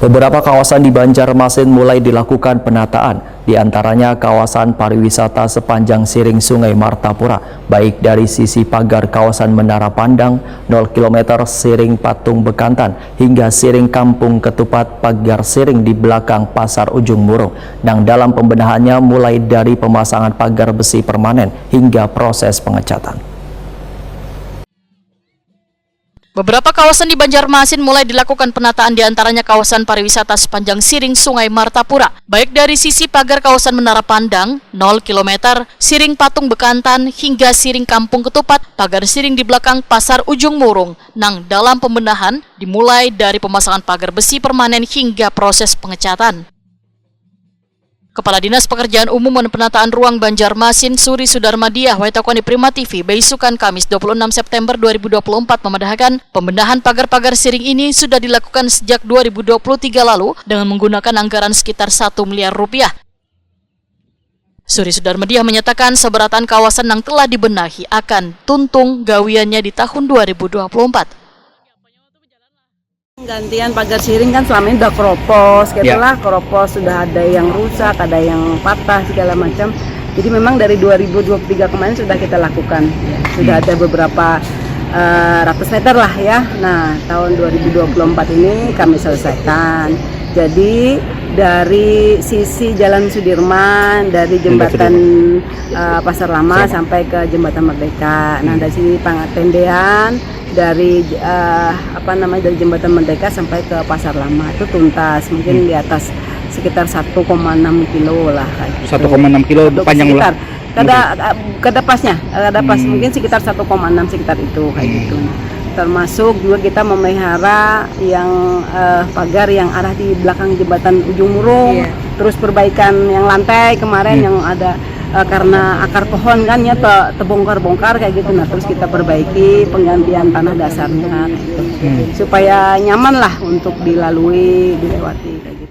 Beberapa kawasan di Banjarmasin mulai dilakukan penataan, di antaranya kawasan pariwisata sepanjang siring Sungai Martapura, baik dari sisi pagar kawasan Menara Pandang 0 km siring Patung Bekantan hingga siring Kampung Ketupat pagar siring di belakang Pasar Ujung Murung. Dan dalam pembenahannya mulai dari pemasangan pagar besi permanen hingga proses pengecatan. Beberapa kawasan di Banjarmasin mulai dilakukan penataan, di antaranya kawasan pariwisata sepanjang siring Sungai Martapura, baik dari sisi pagar kawasan Menara Pandang 0 km, siring Patung Bekantan hingga siring Kampung Ketupat, pagar siring di belakang Pasar Ujung Murung. Nang dalam pembenahan dimulai dari pemasangan pagar besi permanen hingga proses pengecatan. Kepala Dinas Pekerjaan Umum dan Penataan Ruang Banjarmasin, Suri Sudarmadiah, Waitakoni Prima TV, Beisukan Kamis 26 September 2024 memedahkan pembenahan pagar-pagar siring ini sudah dilakukan sejak 2023 lalu dengan menggunakan anggaran sekitar 1 miliar rupiah. Suri Sudarmadiah menyatakan seberatan kawasan yang telah dibenahi akan tuntung gawiannya di tahun 2024. Gantian pagar siring kan selama ini udah keropos, lah keropos, sudah ada yang rusak, ada yang patah segala macam. Jadi memang dari 2023 kemarin sudah kita lakukan, sudah ada beberapa ratus meter lah ya. Nah tahun 2024 ini kami selesaikan. Jadi dari sisi Jalan Sudirman, dari jembatan Pasar Lama sampai ke Jembatan Merdeka. Nah dari sini Tendean, dari dari Jembatan Merdeka sampai ke Pasar Lama itu tuntas, mungkin di atas sekitar 1,6 kilo lah kayak gitu. 1,6 kilo panjang lah. Kada pasnya, mungkin sekitar 1,6 sekitar itu kayak gitu. Termasuk juga kita memelihara yang pagar yang arah di belakang jembatan Ujung Murung, terus perbaikan yang lantai kemarin yang ada karena akar pohon kan ya terbongkar-bongkar kayak gitu. Nah terus kita perbaiki penggantian tanah dasarnya gitu. Supaya nyaman lah untuk dilewati kayak gitu.